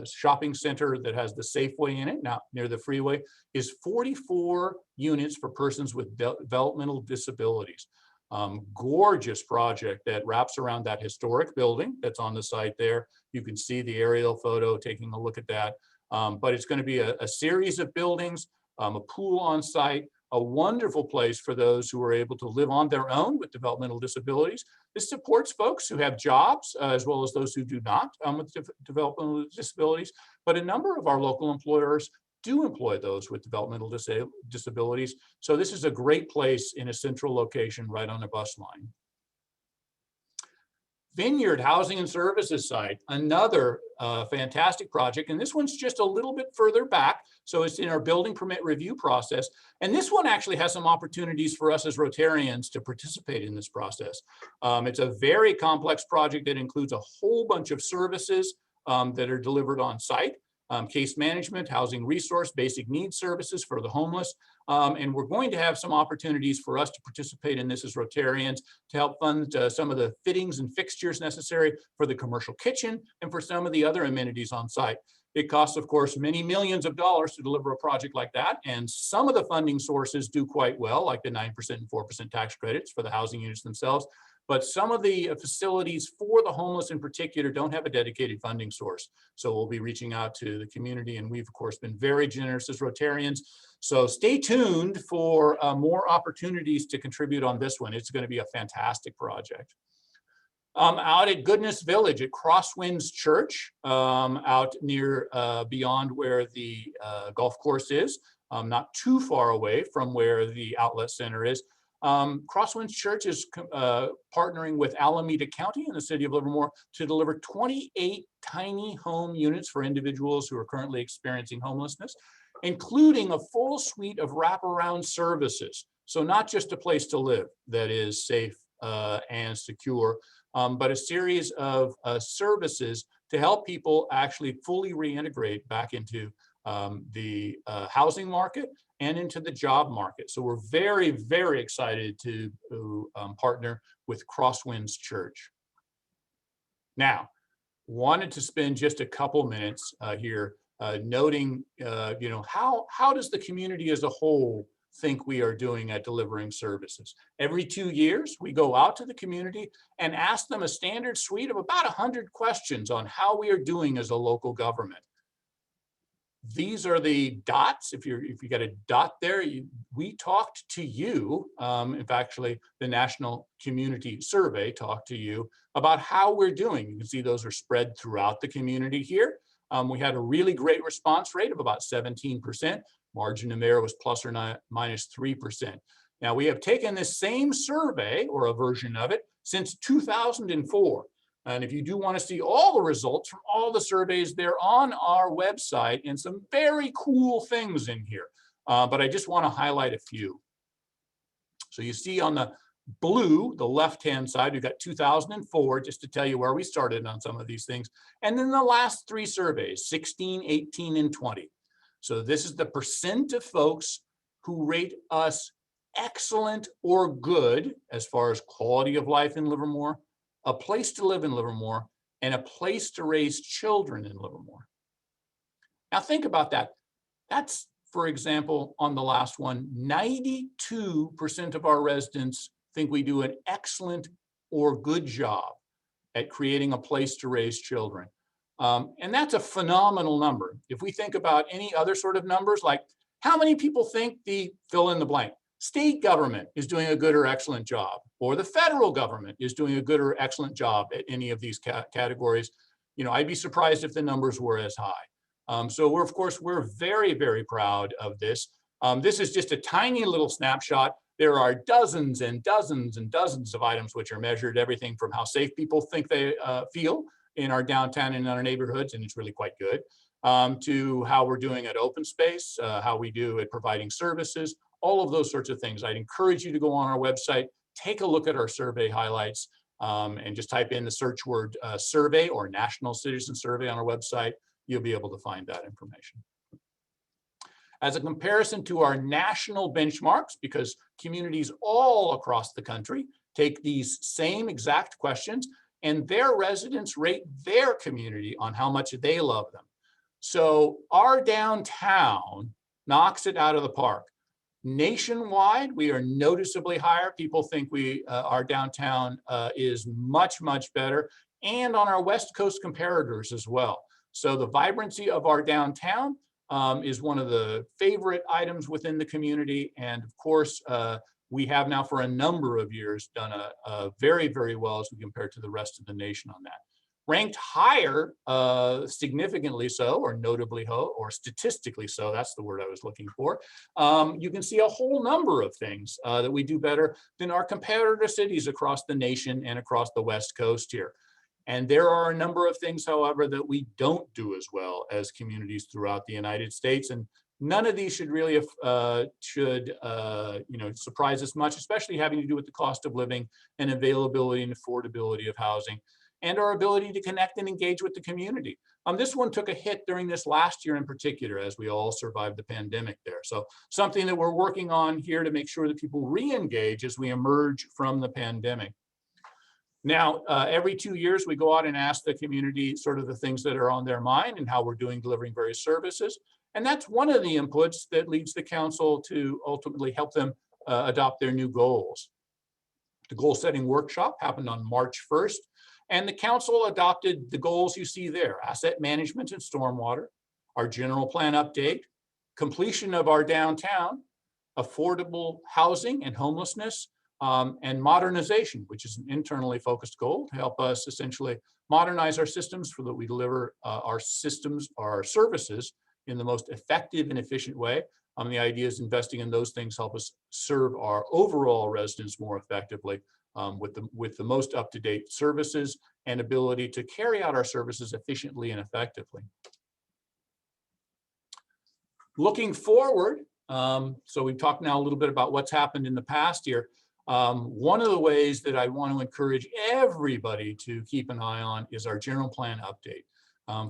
shopping center that has the Safeway in it, now near the freeway, is 44 units for persons with developmental disabilities. Gorgeous project that wraps around that historic building that's on the site there. You can see the aerial photo taking a look at that. But it's going to be a series of buildings, a pool on site, a wonderful place for those who are able to live on their own with developmental disabilities. This supports folks who have jobs as well as those who do not with developmental disabilities. But a number of our local employers do employ those with developmental disabilities. So this is a great place in a central location right on a bus line. Vineyard Housing and Services site, another fantastic project. And this one's just a little bit further back. So it's in our building permit review process. And this one actually has some opportunities for us as Rotarians to participate in this process. It's a very complex project that includes a whole bunch of services that are delivered on site. Case management, housing resource, basic needs services for the homeless. And we're going to have some opportunities for us to participate in this as Rotarians to help fund some of the fittings and fixtures necessary for the commercial kitchen and for some of the other amenities on site. It costs, of course, many millions of dollars to deliver a project like that. And some of the funding sources do quite well, like the 9% and 4% tax credits for the housing units themselves. But some of the facilities for the homeless in particular don't have a dedicated funding source. So we'll be reaching out to the community, and we've of course been very generous as Rotarians. So stay tuned for more opportunities to contribute on this one. It's going to be a fantastic project. Out at Goodness Village at Crosswinds Church, out near beyond where the golf course is, not too far away from where the outlet center is. Crosswinds Church is partnering with Alameda County and the city of Livermore to deliver 28 tiny home units for individuals who are currently experiencing homelessness, including a full suite of wraparound services. So not just a place to live that is safe and secure, but a series of services to help people actually fully reintegrate back into the housing market and into the job market. So we're very, very excited to partner with Crosswinds Church. Now, wanted to spend just a couple minutes here noting, how does the community as a whole think we are doing at delivering services? Every 2 years, we go out to the community and ask them a standard suite of about 100 questions on how we are doing as a local government. These are the dots. If you got a dot there, we talked to you. Actually, the National Community Survey talked to you about how we're doing. You can see those are spread throughout the community here. We had a really great response rate of about 17%. Margin of error was plus or minus 3%. Now, we have taken this same survey, or a version of it, since 2004. And if you do want to see all the results from all the surveys, they're on our website, and some very cool things in here. But I just want to highlight a few. So you see on the blue, the left-hand side, we've got 2004, just to tell you where we started on some of these things. And then the last 3 surveys, 16, 18, and 20. So this is the percent of folks who rate us excellent or good as far as quality of life in Livermore, a place to live in Livermore, and a place to raise children in Livermore. Now think about that. That's, for example, on the last one, 92% of our residents think we do an excellent or good job at creating a place to raise children. And that's a phenomenal number. If we think about any other sort of numbers, like how many people think the fill in the blank state government is doing a good or excellent job, or the federal government is doing a good or excellent job at any of these categories, I'd be surprised if the numbers were as high. So we're very, very proud of this. This is just a tiny little snapshot. There are dozens and dozens and dozens of items which are measured, everything from how safe people think they feel in our downtown and in our neighborhoods, and it's really quite good, to how we're doing at open space, how we do at providing services, all of those sorts of things. I'd encourage you to go on our website, take a look at our survey highlights, and just type in the search word survey or National Citizen Survey on our website. You'll be able to find that information. As a comparison to our national benchmarks, because communities all across the country take these same exact questions, and their residents rate their community on how much they love them. So our downtown knocks it out of the park. Nationwide, we are noticeably higher. People think our downtown is much, much better, and on our West Coast comparators as well. So the vibrancy of our downtown is one of the favorite items within the community. And of course, we have now for a number of years done a very, very well as we compare to the rest of the nation on that. Ranked higher, significantly so, or notably so, or statistically so, that's the word I was looking for. You can see a whole number of things that we do better than our competitor cities across the nation and across the West Coast here. And there are a number of things, however, that we don't do as well as communities throughout the United States. And none of these should really surprise us much, especially having to do with the cost of living and availability and affordability of housing, and our ability to connect and engage with the community. This one took a hit during this last year in particular, as we all survived the pandemic there. So something that we're working on here to make sure that people re-engage as we emerge from the pandemic. Now, every 2 years, we go out and ask the community sort of the things that are on their mind and how we're doing delivering various services. And that's one of the inputs that leads the council to ultimately help them adopt their new goals. The goal setting workshop happened on March 1st, and the council adopted the goals you see there: asset management and stormwater, our general plan update, completion of our downtown, affordable housing and homelessness, and modernization, which is an internally focused goal to help us essentially modernize our systems so that we deliver our services in the most effective and efficient way. The idea is investing in those things help us serve our overall residents more effectively with the most up-to-date services and ability to carry out our services efficiently and effectively. Looking forward, so we've talked now a little bit about what's happened in the past year. One of the ways that I want to encourage everybody to keep an eye on is our general plan update.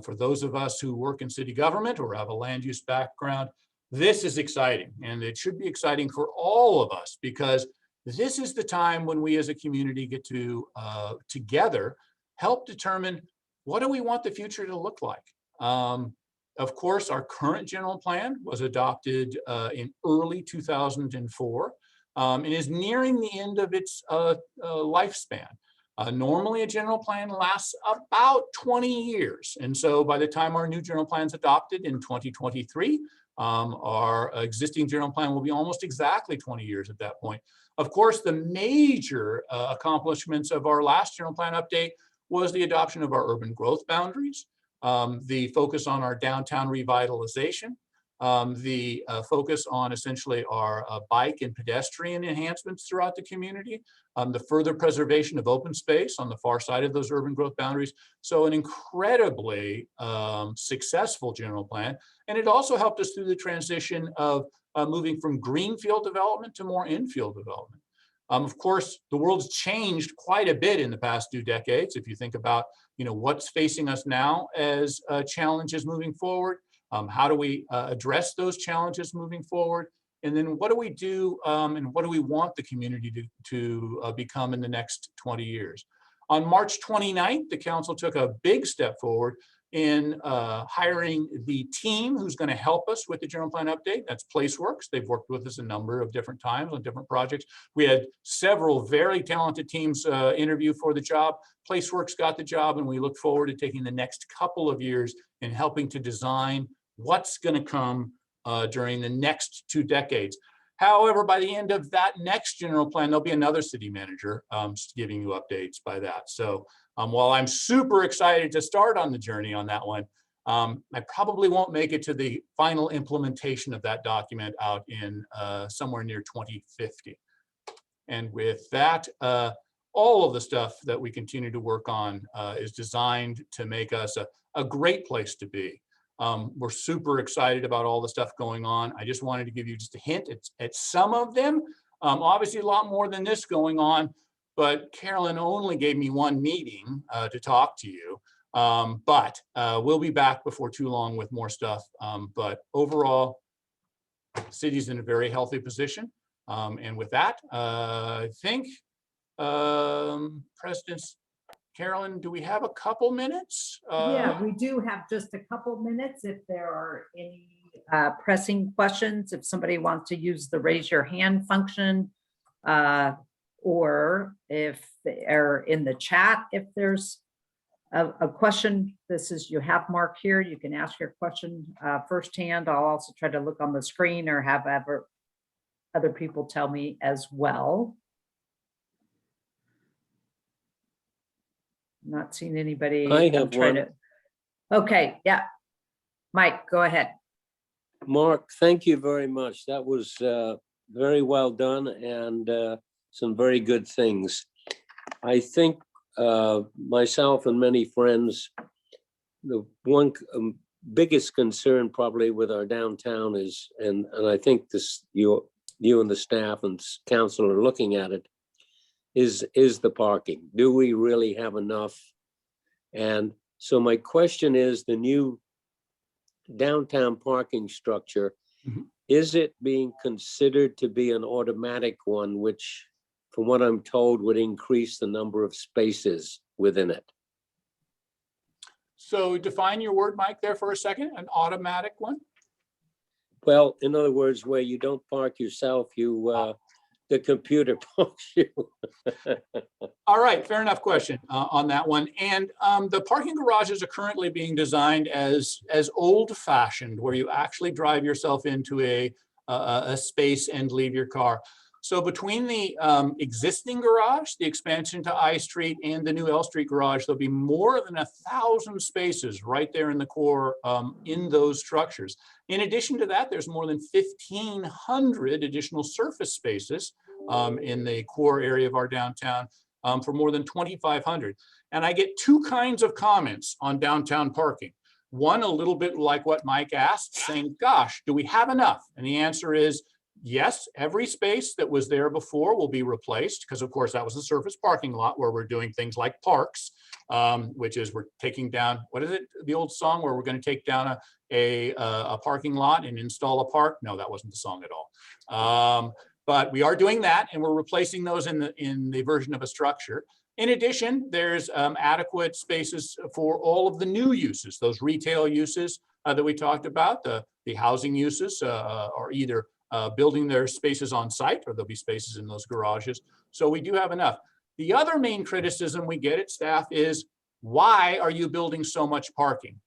For those of us who work in city government or have a land use background, this is exciting, and it should be exciting for all of us, because this is the time when we as a community get to together help determine what do we want the future to look like. Of course, our current general plan was adopted in early 2004 and is nearing the end of its lifespan. Normally, a general plan lasts about 20 years. And so by the time our new general plan is adopted in 2023, our existing general plan will be almost exactly 20 years at that point. Of course, the major accomplishments of our last general plan update was the adoption of our urban growth boundaries, the focus on our downtown revitalization, the focus on essentially our bike and pedestrian enhancements throughout the community, the further preservation of open space on the far side of those urban growth boundaries. So an incredibly successful general plan. And it also helped us through the transition of moving from greenfield development to more infield development. Of course, the world's changed quite a bit in the past 2 decades. If you think about, what's facing us now as challenges moving forward, how do we address those challenges moving forward? And then what do we do and what do we want the community to become in the next 20 years? On March 29th, the council took a big step forward in hiring the team who's going to help us with the general plan update. That's PlaceWorks. They've worked with us a number of different times on different projects. We had several very talented teams interview for the job. PlaceWorks got the job, and we look forward to taking the next couple of years in helping to design what's going to come during the next 2 decades. However, by the end of that next general plan, there'll be another city manager giving you updates by that. So while I'm super excited to start on the journey on that one, I probably won't make it to the final implementation of that document out in somewhere near 2050. And with that, all of the stuff that we continue to work on is designed to make us a great place to be. We're super excited about all the stuff going on. I just wanted to give you just a hint at some of them. Obviously a lot more than this going on, but Carolyn only gave me 1 meeting to talk to you. But we'll be back before too long with more stuff. But overall, city's in a very healthy position. And with that, I think President's Carolyn, do we have a couple minutes? Yeah, we do have just a couple minutes. If there are any pressing questions, if somebody wants to use the raise your hand function, or if they're in the chat, if there's a question, you have Mark here, you can ask your question firsthand. I'll also try to look on the screen or have other people tell me as well. Not seeing anybody. I have one. Okay, yeah. Mike, go ahead. Mark, thank you very much. That was very well done and some very good things. I think myself and many friends, the one biggest concern probably with our downtown is, and I think this you and the staff and council are looking at it, is the parking. Do we really have enough? And so my question is, the new downtown parking structure, is it being considered to be an automatic one, which from what I'm told would increase the number of spaces within it? So define your word, Mike, there for a second, an automatic one? Well, in other words, where you don't park yourself, the computer parks you. All right, fair enough question on that one. And the parking garages are currently being designed as old-fashioned, where you actually drive yourself into a space and leave your car. So between the existing garage, the expansion to I Street, and the new L Street garage, there'll be more than 1,000 spaces right there in the core in those structures. In addition to that, there's more than 1,500 additional surface spaces in the core area of our downtown for more than 2,500. And I get 2 kinds of comments on downtown parking. One, a little bit like what Mike asked, saying, gosh, do we have enough? And the answer is, yes, every space that was there before will be replaced because of course that was the surface parking lot where we're doing things like parks, which is we're taking down, what is it? The old song where we're going to take down a parking lot and install a park. No, that wasn't the song at all. But we are doing that and we're replacing those in the version of a structure. In addition, there's adequate spaces for all of the new uses, those retail uses that we talked about, the housing uses are either building their spaces on site or there'll be spaces in those garages. So we do have enough. The other main criticism we get at staff is, why are you building so much parking?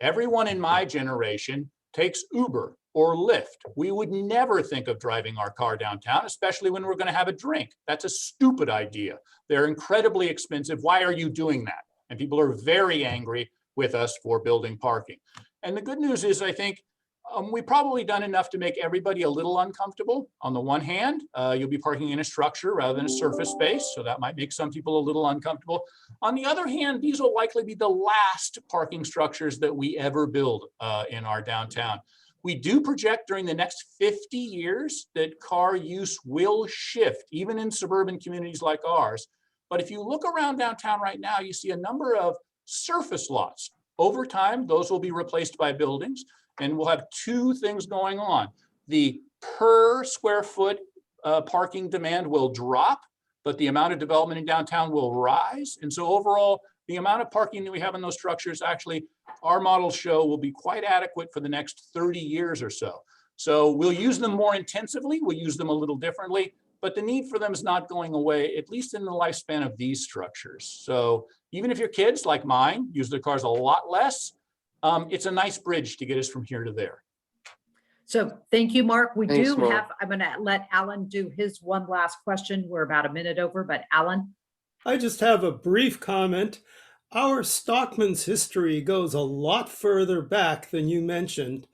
Everyone in my generation takes Uber or Lyft. We would never think of driving our car downtown, especially when we're going to have a drink. That's a stupid idea. They're incredibly expensive. Why are you doing that? And people are very angry with us for building parking. And the good news is, I think we've probably done enough to make everybody a little uncomfortable. On the one hand, you'll be parking in a structure rather than a surface space, so that might make some people a little uncomfortable. On the other hand, these will likely be the last parking structures that we ever build in our downtown. We do project during the next 50 years that car use will shift, even in suburban communities like ours. But if you look around downtown right now, you see a number of surface lots. Over time, those will be replaced by buildings, and we'll have two things going on. The per square foot parking demand will drop, but the amount of development in downtown will rise. And so overall, the amount of parking that we have in those structures, actually, our models show will be quite adequate for the next 30 years or so. So we'll use them more intensively, we'll use them a little differently, but the need for them is not going away, at least in the lifespan of these structures. So even if your kids, like mine, use their cars a lot less, it's a nice bridge to get us from here to there. So thank you, Mark. We Thanks, do Mark. have, I'm going to let Alan do his one last question. We're about a minute over, but Alan. I just have a brief comment. Our Stockman's history goes a lot further back than you mentioned.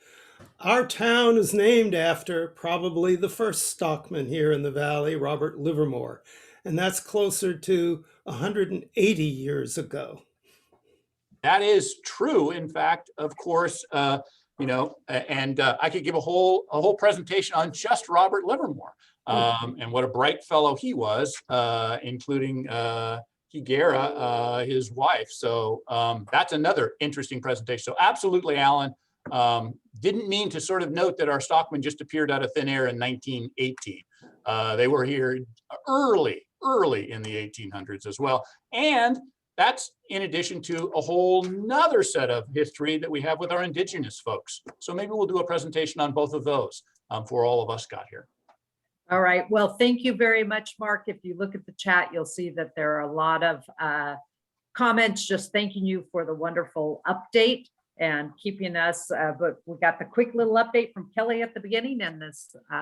Our town is named after probably the first stockman here in the valley, Robert Livermore, and that's closer to 180 years ago. That is true. In fact, of course, you know, and I could give a whole presentation on just Robert Livermore and what a bright fellow he was, including Higuera, his wife. So that's another interesting presentation. So absolutely, Alan. Didn't mean to sort of note that our stockmen just appeared out of thin air in 1918. They were here early in the 1800s as well. And that's in addition to a whole nother set of history that we have with our indigenous folks. So maybe we'll do a presentation on both of those before all of us got here. All right. Well, thank you very much, Mark. If you look at the chat, you'll see that there are a lot of comments just thanking you for the wonderful update and keeping us, but we got the quick little update from Kelly at the beginning and this